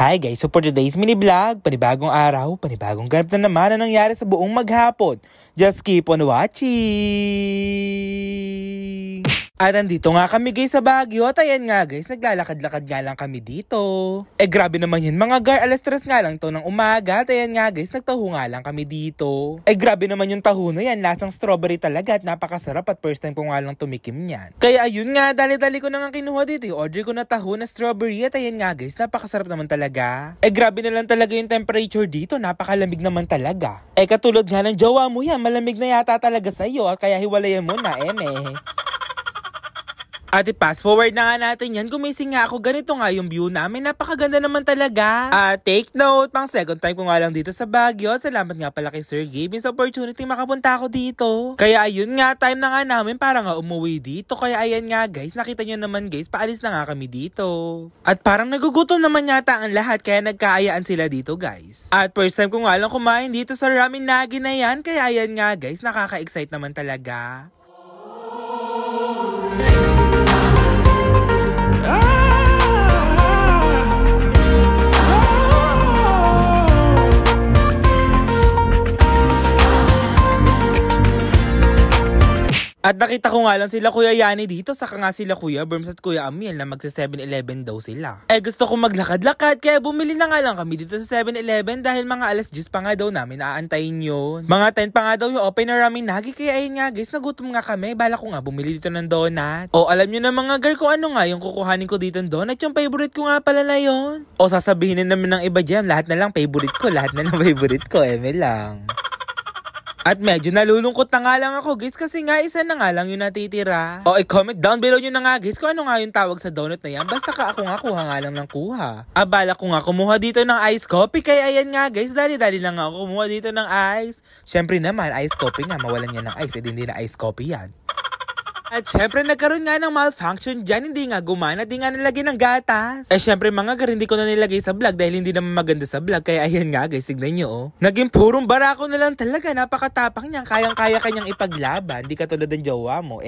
Hi guys, so for today's mini vlog, panibagong araw, panibagong ganap na naman ang nangyari sa buong maghapon. Just keep on watching! At andito nga kami guys sa Baguio at ayan nga guys, naglalakad-lakad nga lang kami dito. Grabe naman yun mga gar, alas 3 nga lang to ng umaga at ayan nga guys, nagtaho nga lang kami dito. Grabe naman yung taho na yan, lasang strawberry talaga at napakasarap at first time ko nga lang tumikim yan. Kaya ayun nga, dali-dali ko na nga kinuha dito, order ko na taho na strawberry at ayan nga guys, napakasarap naman talaga. Grabe na lang talaga yung temperature dito, napakalamig naman talaga. Katulad nga ng jowa mo yan, malamig na yata talaga sa'yo at kaya hiwalayan mo na At i-fast forward na nga natin yan, gumising nga ako, ganito nga yung view namin, napakaganda naman talaga. Take note, pang second time ko nga lang dito sa Baguio, at salamat nga pala kay Sir Gabe sa opportunity makapunta ako dito. Kaya ayun nga, time na nga namin para nga umuwi dito, kaya ayan nga guys, nakita nyo naman guys, paalis na nga kami dito. At parang nagugutom naman yata ang lahat, kaya nagkaayaan sila dito guys. At first time ko nga lang kumain dito sa Ramen Nagi na yan, kaya ayan nga guys, nakaka-excite naman talaga. At nakita ko nga lang sila Kuya Yani dito, saka nga sila Kuya Berms at Kuya Amiel na magsa 7-Eleven daw sila. Gusto ko maglakad-lakad kaya bumili na nga lang kami dito sa 7-Eleven dahil mga alas 10 pa nga daw namin aantayin yun. Mga 10 pa nga daw yung open na Ramen Nagi, kaya ayun nga guys, nagutom nga kami, bala ko nga bumili dito ng donut. Alam nyo na mga girl kung ano nga yung kukuhanin ko dito ng donut, yung favorite ko nga pala na yun. Sasabihin na naman ng iba dyan, lahat na lang favorite ko, lang. At medyo nalulungkot na nga lang ako guys kasi nga isa na nga lang yung natitira. I-comment down below nyo na nga guys kung ano nga yung tawag sa donut na yan. Basta ako nga kuha nga lang ng kuha. Bala ko nga kumuha dito ng ice coffee, kaya ayan nga guys, dali-dali lang ako kumuha dito ng ice. Syempre naman ice coffee nga, mawalan yan ng ice, hindi na ice coffee yan. At syempre nagkaroon nga ng malfunction dyan, hindi nga gumana, di nga nilagay ng gatas. Syempre mga gar, hindi ko na nilagay sa vlog dahil hindi naman maganda sa vlog, kaya ayan nga guys, signan nyo Naging purong barako na lang talaga, napakatapang niyan, kayang-kaya kanyang ipaglaban, di katulad ng jowa mo,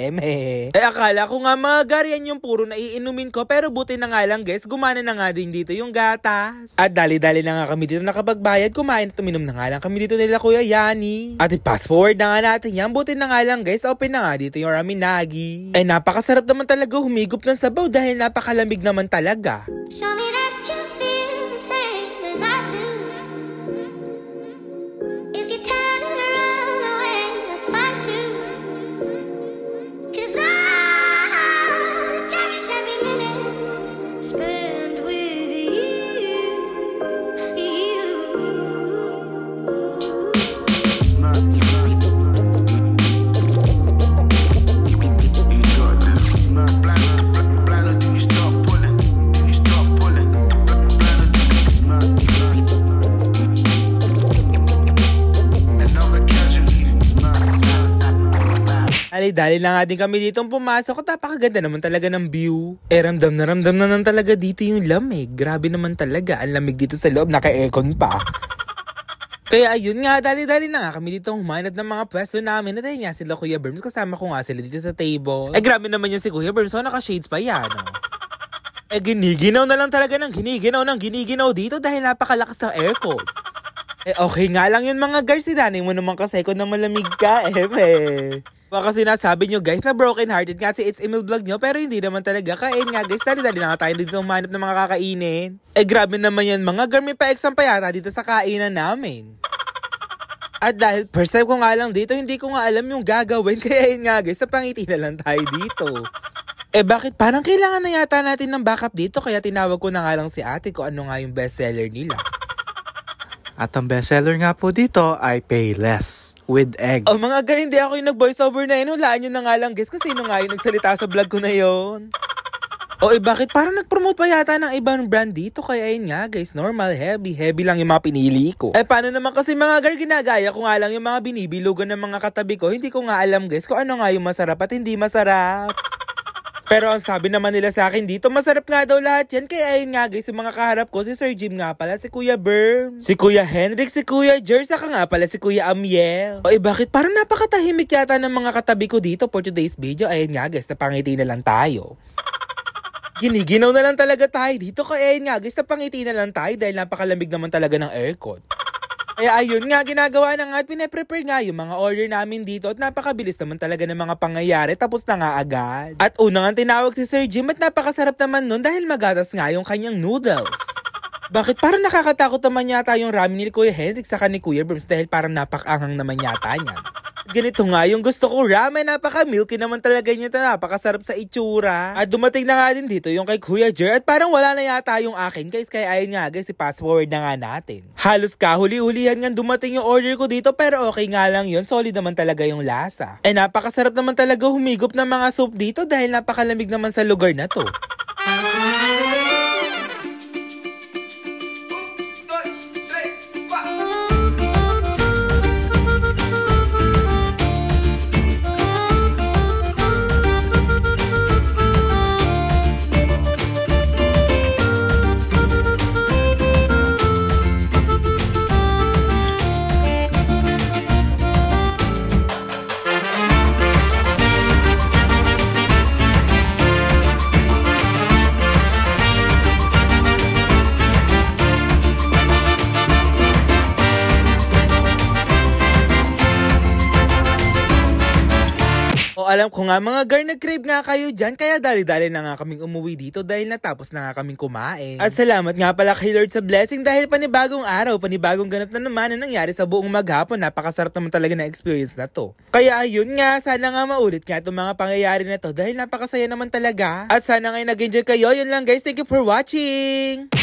akala ko nga mga gar, yan yung puro na iinumin ko, pero buti na nga lang guys, gumana na nga din dito yung gatas. At dali-dali na nga kami dito nakapagbayad, kumain at uminom na nga lang kami dito nila Kuya Yani. At i-fast forward na nga natin yan, buti na nga lang guys, open na nga dito yung Ramen Nagi. Napakasarap naman talaga humigop ng sabaw dahil napakalamig naman talaga. Show me that you feel the same as I do. If you turn it around away, that's fine too. 'Cause I cherish every minute spent with you. Dali na nga din kami ditong pumasok at napakaganda naman talaga ng view. Ramdam na lang talaga dito yung lamig. Grabe naman talaga, ang lamig dito sa loob, naka-aircon pa. Kaya ayun nga, dali-dali na nga kami dito humanap ng mga pwesto namin. At ayun nga sila Kuya Berms, kasama ko nga sila dito sa table. Grabe naman yung si Kuya Berms, naka-shades pa yan. Giniginaw na lang talaga ng giniginaw dito dahil napakalakas ng aircon. Okay nga lang yun mga guys, sinanay mo naman kasi kung na malamig ka, Baka sinasabi nyo guys na broken hearted nga si It's Emil vlog nyo, pero hindi naman talaga. Kain nga guys, dali-dali na nga tayo dito humanap ng mga kakainin. Grabe naman yan mga gar, may pa-exam pa yata dito sa kainan namin. At dahil first time ko nga lang dito, hindi ko nga alam yung gagawin, kaya yun nga guys, napangiti na lang tayo dito. Bakit parang kailangan na yata natin ng backup dito, kaya tinawag ko na nga lang si ate ko ano nga yung bestseller nila. At ang bestseller nga po dito ay Payless with egg. Mga gar, hindi ako yung nag-voiceover na yun. Hulaan nyo na nga lang guys kasi sino nga yung nagsalita sa vlog ko na yun. Bakit parang nag-promote pa yata ng ibang brand dito? Kaya yun nga guys, normal, heavy lang yung mga pinili ko. Paano naman kasi mga gar, ginagaya ko nga lang yung mga binibilugan ng mga katabi ko. Hindi ko nga alam guys kung ano nga yung masarap at hindi masarap. Pero ang sabi naman nila sa akin dito, masarap nga daw lahat yan. Kaya ayun nga guys, yung mga kaharap ko, si Sir Jim nga pala, si Kuya Berm, si Kuya Henrik, si Kuya Jer, saka nga pala si Kuya Amiel. Bakit parang napakatahimik yata ng mga katabi ko dito for today's video? Ayun nga guys, napangiti na lang tayo. Giniginaw na lang talaga tayo dito, kaya ayun nga guys, napangiti na lang tayo dahil napakalamig naman talaga ng aircon. Kaya ayun nga, ginagawa na nga at pinaprepare nga yung mga order namin dito at napakabilis naman talaga ng mga pangyayari, tapos na nga agad. At una nga tinawag si Sir Jim at napakasarap naman nun dahil magatas nga yung kanyang noodles. Bakit parang nakakatakot naman yata yung ramen ni Kuya Hendrik saka ni Kuya Berms dahil parang napakanghang naman yata niyan. Ganito nga yung gusto ko ramen, napaka-milky naman talaga niya, napakasarap sa itsura. At dumating na nga din dito yung kay Kuya Jer at parang wala na yata yung akin guys, kaya ayun nga guys, i-fast forward na nga natin. Halos kahuli-hulihan nga dumating yung order ko dito pero okay nga lang yun, solid naman talaga yung lasa. Eh napakasarap naman talaga humigop ng mga soup dito dahil napakalamig naman sa lugar na to. Alam ko nga mga girl, nag-crave nga kayo dyan, kaya dali-dali na nga kaming umuwi dito dahil natapos na nga kaming kumain. At salamat nga pala kay Lord sa blessing dahil panibagong araw, panibagong ganap na naman ang nangyari sa buong maghapon. Napakasarap naman talaga na experience na to. Kaya ayun nga, sana nga maulit nga itong mga pangyayari na to dahil napakasaya naman talaga. At sana nga nag-enjoy kayo. Yun lang guys, thank you for watching!